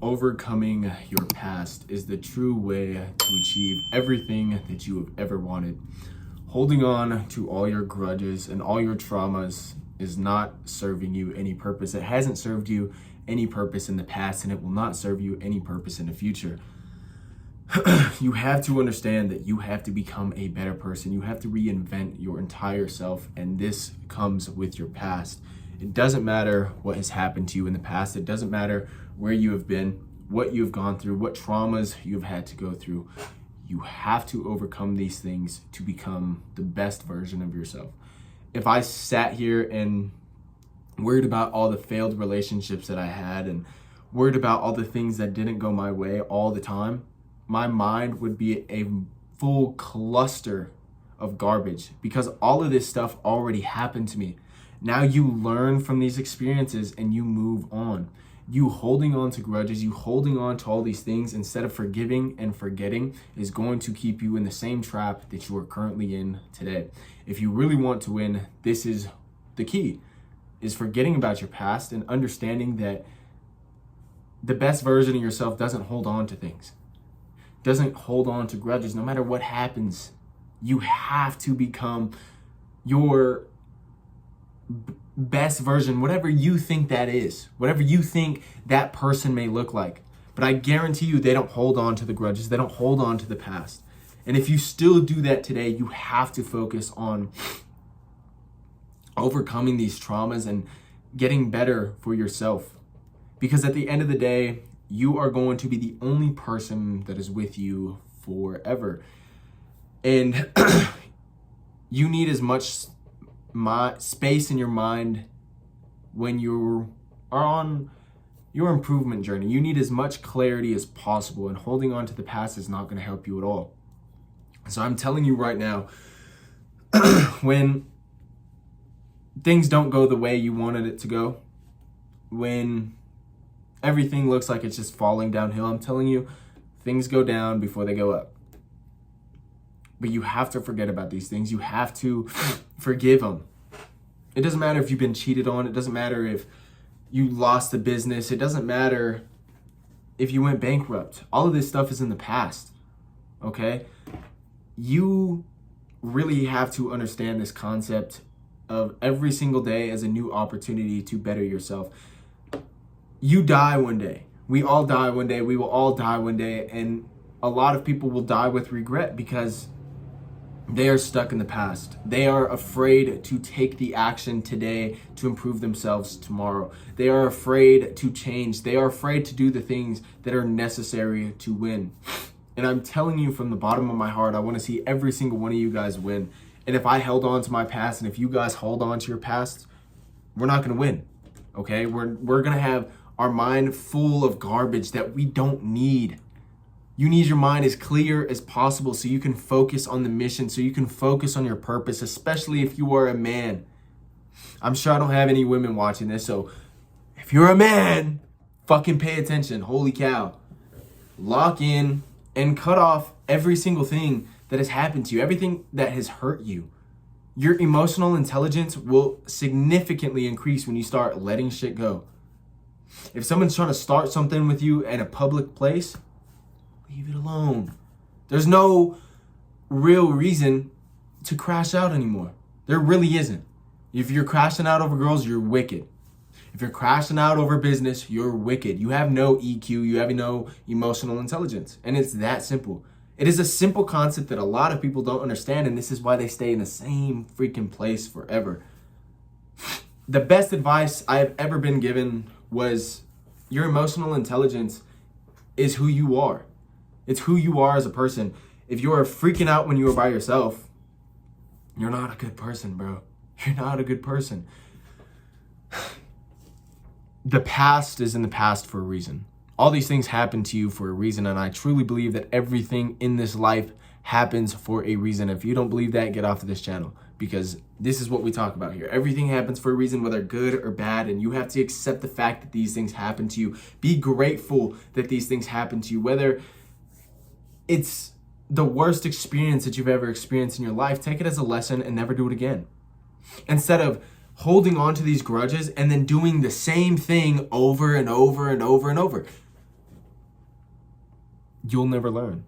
Overcoming your past is the true way to achieve everything that you have ever wanted. Holding on to all your grudges and all your traumas is not serving you any purpose. It hasn't served you any purpose in the past, and it will not serve you any purpose in the future. You have to understand that you have to become a better person. You have to reinvent your entire self, and this comes with your past. It doesn't matter what has happened to you in the past. It doesn't matter where you have been, what you have gone through, what traumas you've had to go through. You have to overcome these things to become the best version of yourself. If I sat here and worried about all the failed relationships that I had and worried about all the things that didn't go my way all the time, my mind would be a full cluster of garbage because all of this stuff already happened to me. Now you learn from these experiences and you move on. You holding on to grudges, you holding on to all these things instead of forgiving and forgetting is going to keep you in the same trap that you are currently in today. If you really want to win, this is the key, is forgetting about your past and understanding that the best version of yourself doesn't hold on to things, doesn't hold on to grudges. No matter what happens, you have to become your best version, whatever you think that is, whatever you think that person may look like. But I guarantee you they don't hold on to the grudges. They don't hold on to the past. And if you still do that today, you have to focus on overcoming these traumas and getting better for yourself. Because at the end of the day, you are going to be the only person that is with you forever. And you need as much space in your mind when you are on your improvement journey. You need as much clarity as possible, and holding on to the past is not going to help you at all. So I'm telling you right now, when things don't go the way you wanted it to go, when everything looks like it's just falling downhill, I'm telling you, things go down before they go up. But you have to forget about these things. You have to forgive them. It doesn't matter if you've been cheated on. It doesn't matter if you lost a business. It doesn't matter if you went bankrupt. All of this stuff is in the past, okay? You really have to understand this concept of every single day as a new opportunity to better yourself. You die one day. We all die one day. We will all die one day. And a lot of people will die with regret because they are stuck in the past. They are afraid to take the action today to improve themselves tomorrow. They are afraid to change. They are afraid to do the things that are necessary to win. And I'm telling you from the bottom of my heart, I want to see every single one of you guys win. And if I held on to my past, and if you guys hold on to your past, we're not going to win. Okay? We're going to have our mind full of garbage that we don't need. You need your mind as clear as possible so you can focus on the mission, so you can focus on your purpose, especially if you are a man. I'm sure I don't have any women watching this, so if you're a man, fucking pay attention. Holy cow. Lock in and cut off every single thing that has happened to you, everything that has hurt you. Your emotional intelligence will significantly increase when you start letting shit go. If someone's trying to start something with you in a public place, leave it alone. There's no real reason to crash out anymore. There really isn't. If you're crashing out over girls, you're wicked. If you're crashing out over business, you're wicked. You have no EQ. You have no emotional intelligence. And it's that simple. It is a simple concept that a lot of people don't understand, and this is why they stay in the same freaking place forever. The best advice I have ever been given was your emotional intelligence is who you are. It's who you are as a person. If you are freaking out when you are by yourself, you're not a good person, bro. You're not a good person. The past is in the past for a reason. All these things happen to you for a reason, and I truly believe that everything in this life happens for a reason. If you don't believe that, get off of this channel, because this is what we talk about here. Everything happens for a reason, whether good or bad, and you have to accept the fact that these things happen to you. Be grateful that these things happen to you, whether it's the worst experience that you've ever experienced in your life. Take it as a lesson and never do it again. Instead of holding on to these grudges and then doing the same thing over and over and over and over. you'll never learn.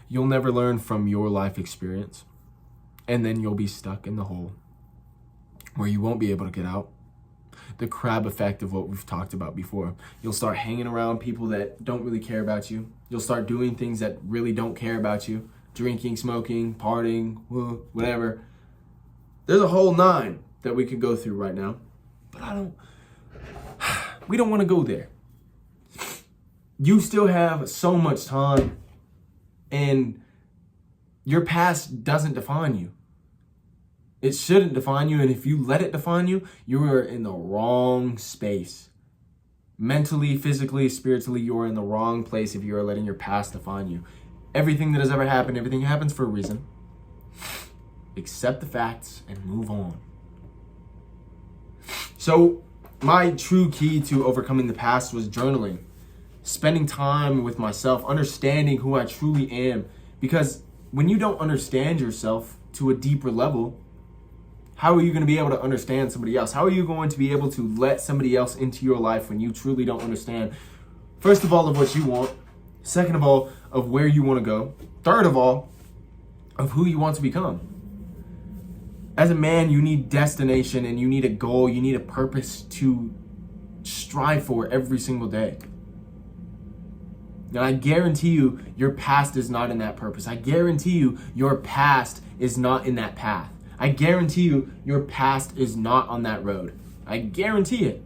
You'll never learn from your life experience. And then you'll be stuck in the hole where you won't be able to get out. The crab effect of what we've talked about before. You'll start hanging around people that don't really care about you. You'll start doing things that really don't care about you. Drinking, smoking, partying, whatever. There's a whole 9 that we could go through right now. But we don't want to go there. You still have so much time, and your past doesn't define you. It shouldn't define you, and if you let it define you, you are in the wrong space. Mentally, physically, spiritually, you are in the wrong place if you are letting your past define you. Everything that has ever happened, everything happens for a reason. Accept the facts and move on. So, my true key to overcoming the past was journaling. Spending time with myself, understanding who I truly am. Because when you don't understand yourself to a deeper level, how are you going to be able to understand somebody else? How are you going to be able to let somebody else into your life when you truly don't understand, first of all, of what you want, second of all, of where you want to go, third of all, of who you want to become? As a man, you need destination and you need a goal, you need a purpose to strive for every single day. And I guarantee you, your past is not in that purpose. I guarantee you, your past is not in that path. I guarantee you, your past is not on that road. I guarantee it.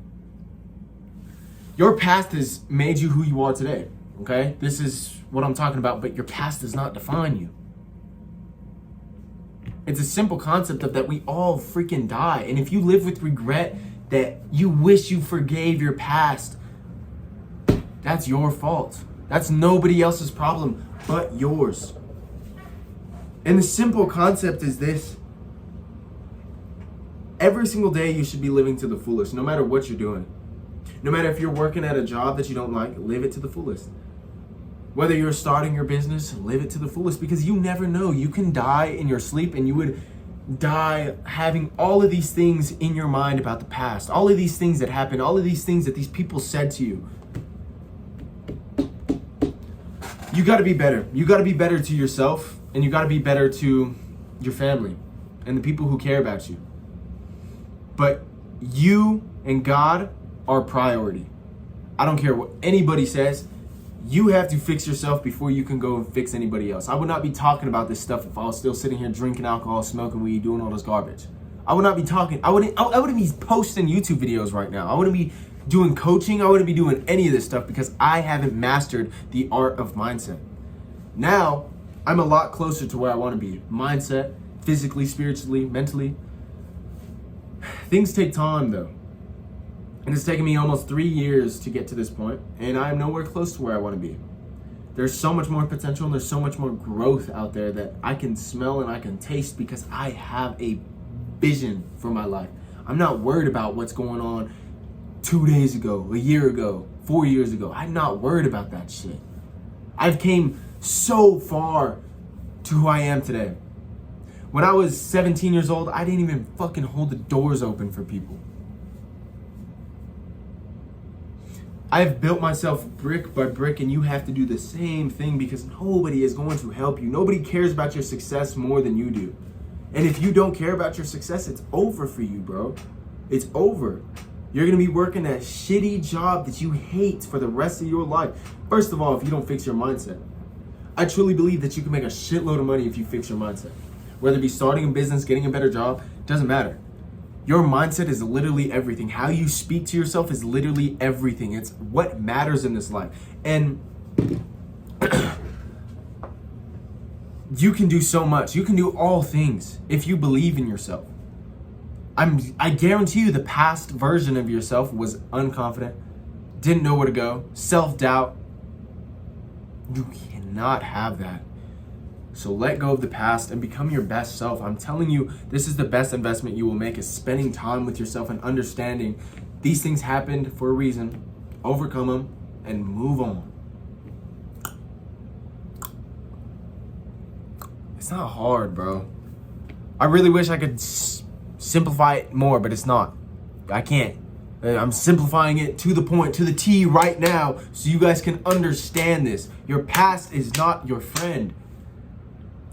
Your past has made you who you are today, okay? This is what I'm talking about, but your past does not define you. It's a simple concept of that we all freaking die. And if you live with regret that you wish you forgave your past, that's your fault. That's nobody else's problem but yours. And the simple concept is this. Every single day you should be living to the fullest, no matter what you're doing. No matter if you're working at a job that you don't like, live it to the fullest. Whether you're starting your business, live it to the fullest, because you never know. You can die in your sleep, and you would die having all of these things in your mind about the past, all of these things that happened, all of these things that these people said to you. You got to be better. You got to be better to yourself, and you got to be better to your family and the people who care about you. But you and God are priority. I don't care what anybody says. You have to fix yourself before you can go and fix anybody else. I would not be talking about this stuff if I was still sitting here drinking alcohol, smoking weed, doing all this garbage. I would not be talking. I wouldn't be posting YouTube videos right now. I wouldn't be doing coaching. I wouldn't be doing any of this stuff because I haven't mastered the art of mindset. Now, I'm a lot closer to where I want to be. Mindset, physically, spiritually, mentally. Things take time though. And it's taken me almost 3 years to get to this point, and I'm nowhere close to where I want to be. There's so much more potential and there's so much more growth out there that I can smell and I can taste because I have a vision for my life. I'm not worried about what's going on 2 days ago, a year ago, 4 years ago. I'm not worried about that shit. I've came so far to who I am today. When I was 17 years old, I didn't even fucking hold the doors open for people. I've built myself brick by brick, and you have to do the same thing because nobody is going to help you. Nobody cares about your success more than you do. And if you don't care about your success, it's over for you, bro. It's over. You're going to be working a shitty job that you hate for the rest of your life. First of all, if you don't fix your mindset. I truly believe that you can make a shitload of money if you fix your mindset. Whether it be starting a business, getting a better job, doesn't matter. Your mindset is literally everything. How you speak to yourself is literally everything. It's what matters in this life. And you can do so much. You can do all things if you believe in yourself. I guarantee you the past version of yourself was unconfident, didn't know where to go, self-doubt. You cannot have that. So let go of the past and become your best self. I'm telling you, this is the best investment you will make, is spending time with yourself and understanding these things happened for a reason. Overcome them and move on. It's not hard, bro. I really wish I could simplify it more, but it's not. I can't. I'm simplifying it to the point, to the T right now, so you guys can understand this. Your past is not your friend.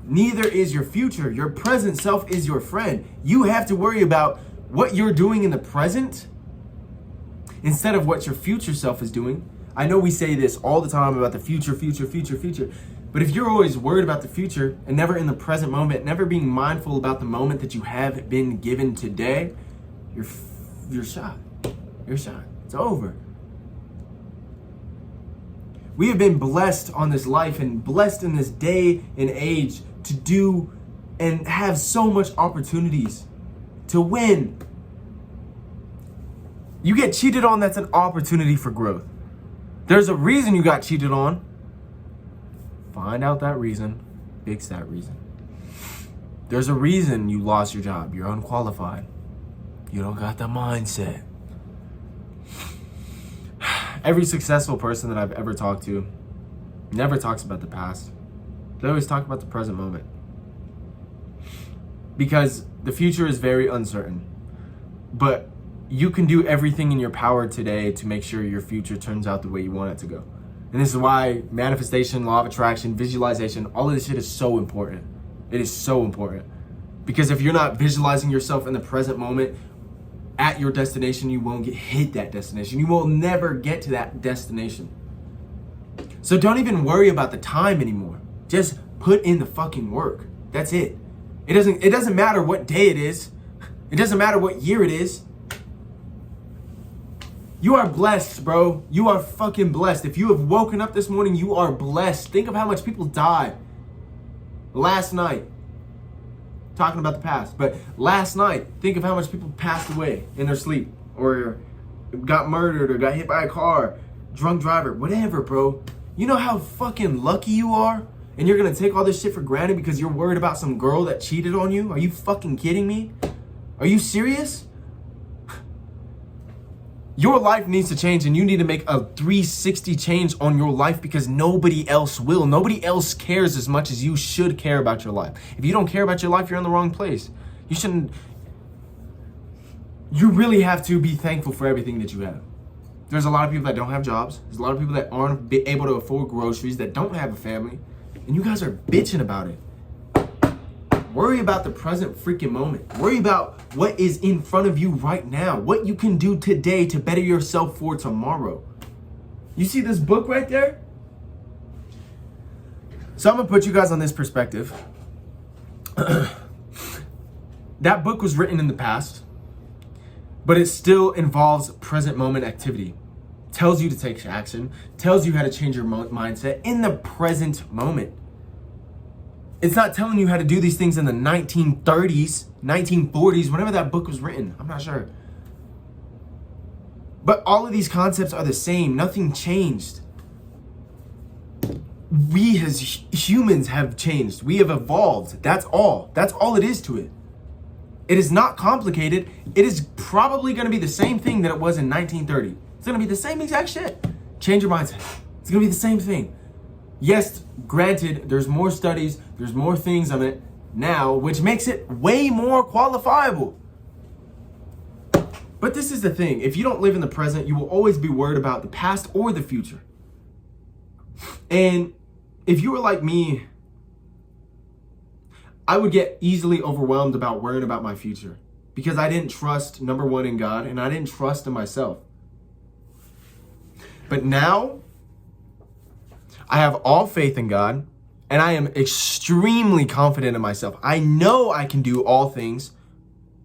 Neither is your future. Your present self is your friend. You have to worry about what you're doing in the present instead of what your future self is doing. I know we say this all the time about the future. But if you're always worried about the future and never in the present moment, never being mindful about the moment that you have been given today, you're shot. You're shot. It's over. We have been blessed on this life and blessed in this day and age to do and have so much opportunities to win. You get cheated on, that's an opportunity for growth. There's a reason you got cheated on. Find out that reason, fix that reason. There's a reason you lost your job. You're unqualified. You don't got the mindset. Every successful person that I've ever talked to never talks about the past. They always talk about the present moment. Because the future is very uncertain. But you can do everything in your power today to make sure your future turns out the way you want it to go. And this is why manifestation, law of attraction, visualization, all of this shit is so important. It is so important. Because if you're not visualizing yourself in the present moment at your destination, you won't hit that destination. You will never get to that destination. So don't even worry about the time anymore. Just put in the fucking work. That's it. It doesn't matter what day it is. It doesn't matter what year it is. You are blessed, bro. You are fucking blessed. If you have woken up this morning, you are blessed. Think of how much people died last night. Talking about the past, but last night, think of how much people passed away in their sleep or got murdered or got hit by a car, drunk driver, whatever, bro. You know how fucking lucky you are? And you're gonna take all this shit for granted because you're worried about some girl that cheated on you? Are you fucking kidding me? Are you serious? Your life needs to change and you need to make a 360 change on your life because nobody else will. Nobody else cares as much as you should care about your life. If you don't care about your life, you're in the wrong place. You really have to be thankful for everything that you have. There's a lot of people that don't have jobs. There's a lot of people that aren't able to afford groceries, that don't have a family. And you guys are bitching about it. Worry about the present freaking moment. Worry about what is in front of you right now. What you can do today to better yourself for tomorrow. You see this book right there? So I'm gonna put you guys on this perspective. That book was written in the past, but it still involves present moment activity. Tells you to take action, tells you how to change your mindset in the present moment. It's not telling you how to do these things in the 1930s, 1940s, whenever that book was written. I'm not sure. But all of these concepts are the same. Nothing changed. We as humans have changed. We have evolved. That's all. That's all it is to it. It is not complicated. It is probably going to be the same thing that it was in 1930. It's going to be the same exact shit. Change your mindset. It's going to be the same thing. Yes, granted, there's more studies, there's more things on it now, which makes it way more qualifiable. But this is the thing. If you don't live in the present, you will always be worried about the past or the future. And if you were like me, I would get easily overwhelmed about worrying about my future because I didn't trust, number one, in God, and I didn't trust in myself. But now, I have all faith in God, and I am extremely confident in myself. I know I can do all things,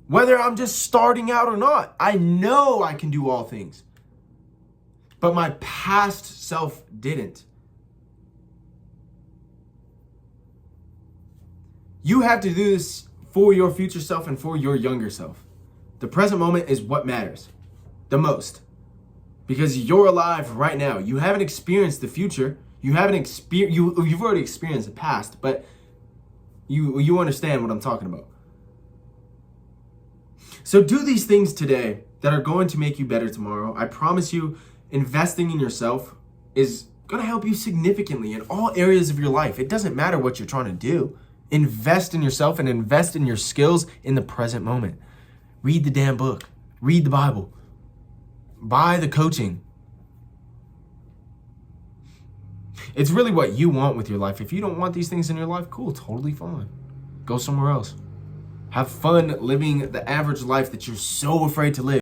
whether I'm just starting out or not. I know I can do all things. But my past self didn't. You have to do this for your future self and for your younger self. The present moment is what matters the most. Because you're alive right now. You haven't experienced the future. You've already experienced the past, but you understand what I'm talking about. So do these things today that are going to make you better tomorrow. I promise you, investing in yourself is going to help you significantly in all areas of your life. It doesn't matter what you're trying to do. Invest in yourself and invest in your skills in the present moment. Read the damn book. Read the Bible. Buy the coaching. It's really what you want with your life. If you don't want these things in your life, cool, totally fine. Go somewhere else. Have fun living the average life that you're so afraid to live.